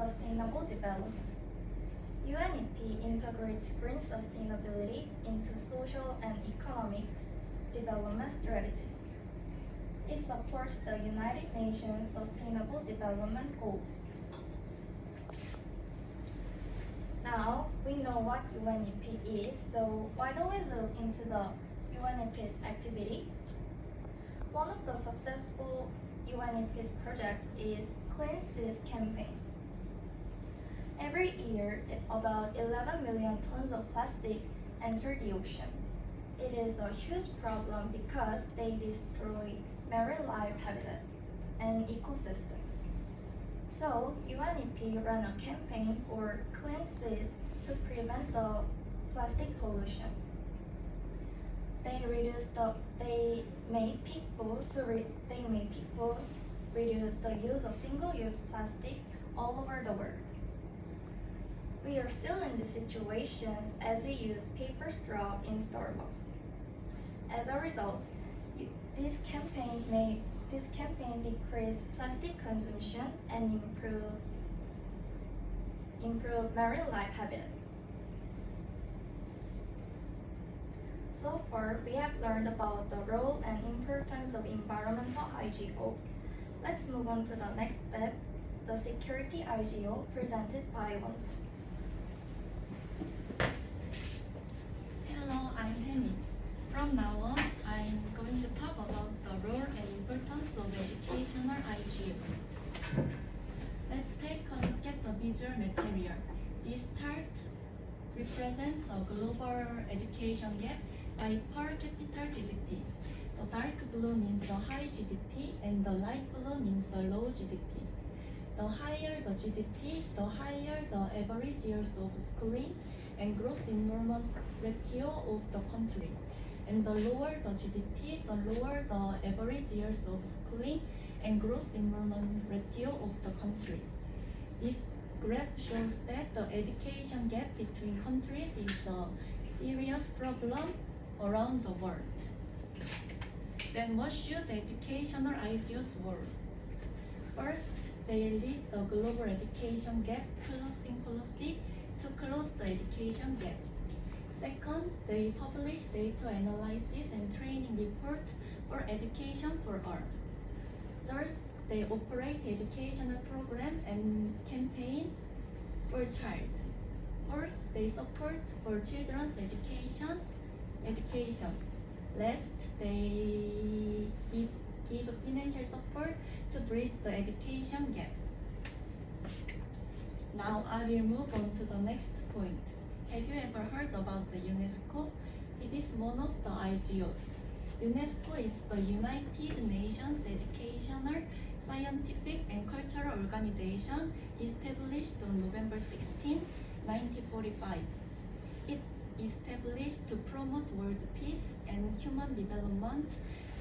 sustainable development. UNEP integrates green sustainability into social and economic development strategies. It supports the United Nations Sustainable Development Goals. Now, we know what UNEP is, so why don't we look into the UNEP's activity? One of the successful UNEP's projects is Clean Seas campaign. Every year, about 11 million tons of plastic enter the ocean. It is a huge problem because they destroy marine life habitat and ecosystems. So, UNEP ran a campaign for clean seas to prevent the plastic pollution. They made people reduce the use of single-use plastics all over the world. We are still in these situations as we use paper straw in Starbucks. As a result, this campaign decrease plastic consumption and improve marine life habitat. So far, we have learned about the role and importance of environmental IGO. Let's move on to the next step, the security IGO presented by Wonsu. Hello, I'm Henny. From now on, I'm going to talk about the role and importance of educational IGO. Let's take a look at the visual material. This chart represents a global education gap by per capita GDP. The dark blue means a high GDP and the light blue means a low GDP. The higher the GDP, the higher the average years of schooling and gross enrollment ratio of the country. And the lower the GDP, the lower the average years of schooling and gross enrollment ratio of the country. This graph shows that the education gap between countries is a serious problem around the world. Then what should educational IGOs work? First, they lead the global education gap closing policy to close the education gap. Second, they publish data analysis and training reports for education for all. Third, they operate educational program and campaign for child. Fourth, they support for children's education. Last, they give financial support to bridge the education gap. Now I will move on to the next point. Have you ever heard about the UNESCO? It is one of the IGOs. UNESCO is the United Nations Educational, Scientific and Cultural Organization established on November 16, 1945. It established to promote world peace and human development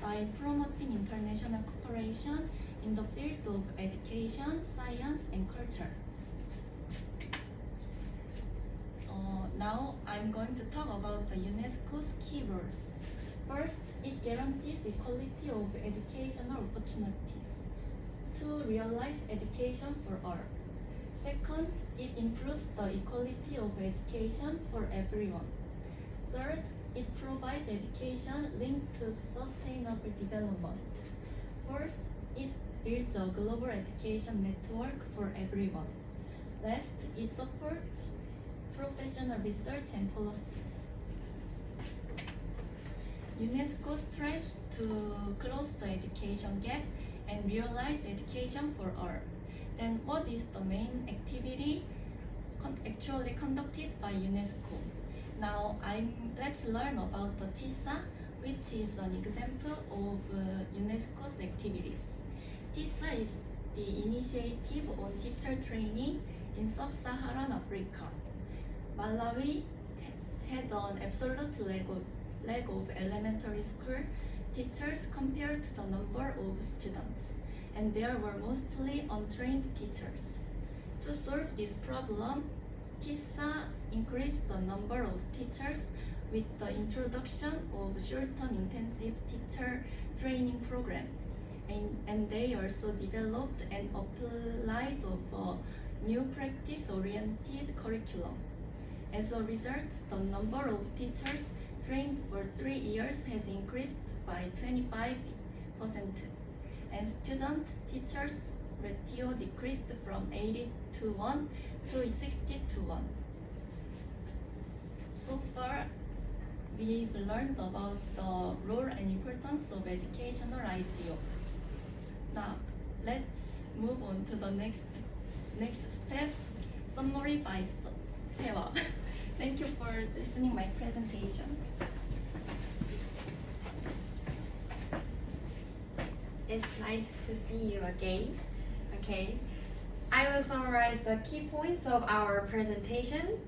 by promoting international cooperation in the field of education, science, and culture. Now I'm going to talk about the UNESCO's key roles. First, it guarantees equality of educational opportunities to realize education for all. Second, it improves the equality of education for everyone. Third, it provides education linked to sustainable development. Fourth, it builds a global education network for everyone. Last, it supports professional research and policies. UNESCO strives to close the education gap and realize education for all. Then what is the main activity actually conducted by UNESCO? Now let's learn about the TISA, which is an example of UNESCO's activities. TISA is the initiative on teacher training in sub-Saharan Africa. Malawi had an absolute lack of elementary school teachers compared to the number of students, and there were mostly untrained teachers. To solve this problem, TISA increased the number of teachers with the introduction of short-term intensive teacher training program, and they also developed and applied of new practice-oriented curriculum. As a result, the number of teachers trained for 3 years has increased by 25%, and student-teachers ratio decreased from 80:1 to 60:1. So far, we've learned about the role and importance of educational IGO. Now, let's move on to the next step, summary by Sewa. Thank you for listening my presentation. It's nice to see you again. Okay, I will summarize the key points of our presentation.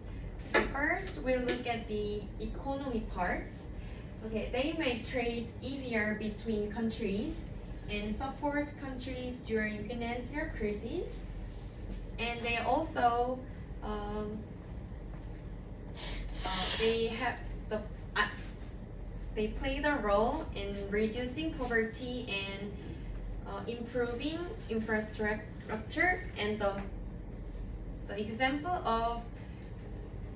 First, we'll look at the economy parts. Okay, they make trade easier between countries and support countries during financial crises. And they also they play the role in reducing poverty and improving infrastructure. And the example of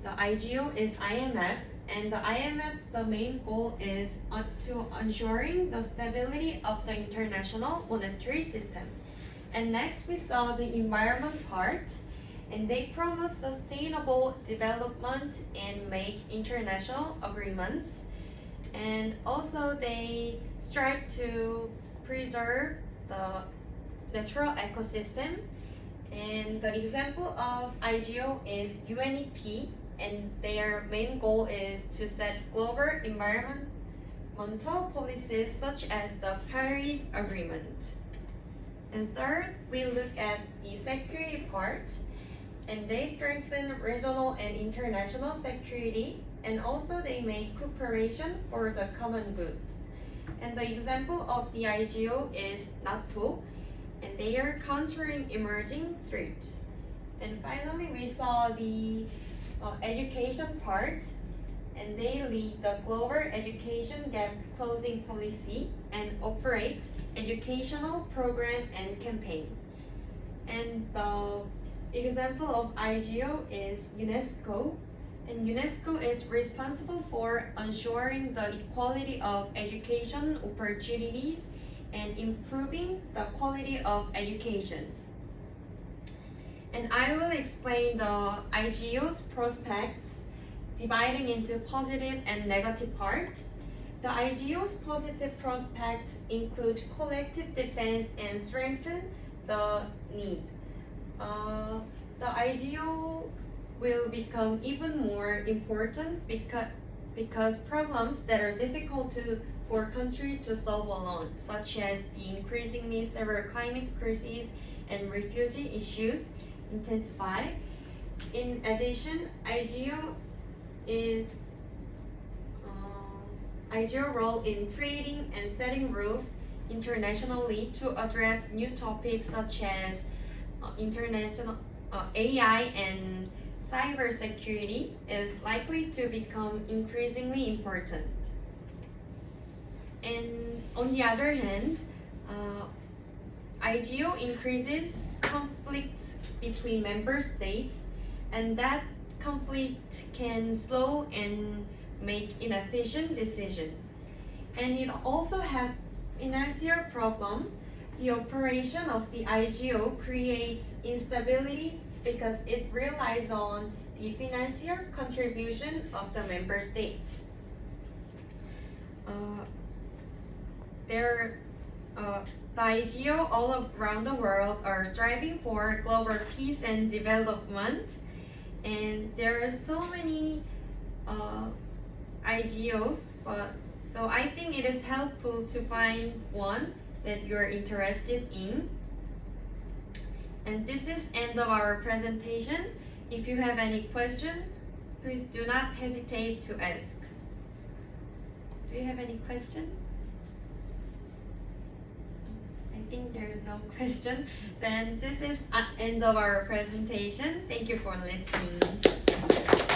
the IGO is IMF, and the IMF, the main goal is to ensuring the stability of the international monetary system. And next we saw the environment part, and they promote sustainable development and make international agreements. And also they strive to preserve the natural ecosystem. And the example of IGO is UNEP, and their main goal is to set global environmental policies such as the Paris Agreement. And third, we look at the security part, and they strengthen regional and international security, and also they make cooperation for the common good. And the example of the IGO is NATO, and they are countering emerging threats. And finally, we saw the education part, and they lead the global education gap closing policy and operate educational program and campaign. And the example of IGO is UNESCO, and UNESCO is responsible for ensuring the equality of education opportunities and improving the quality of education. And I will explain the IGO's prospects, dividing into positive and negative part. The IGO's positive prospects include collective defense and strengthen the need. The IGO will become even more important because problems that are difficult for countries to solve alone, such as the increasingly severe climate crises and refugee issues, intensify. In addition, IGO role in creating and setting rules internationally to address new topics such as international AI and cybersecurity is likely to become increasingly important. And on the other hand, IGO increases conflict between member states, and that conflict can slow and make inefficient decisions. And it also has financial problem. The operation of the IGO creates instability because it relies on the financial contribution of the member states. The IGO all around the world are striving for global peace and development, and there are so many IGOs, so I think it is helpful to find one that you're interested in. And this is end of our presentation. If you have any question, please do not hesitate to ask. Do you have any question? I think there is no question. Then this is end of our presentation. Thank you for listening.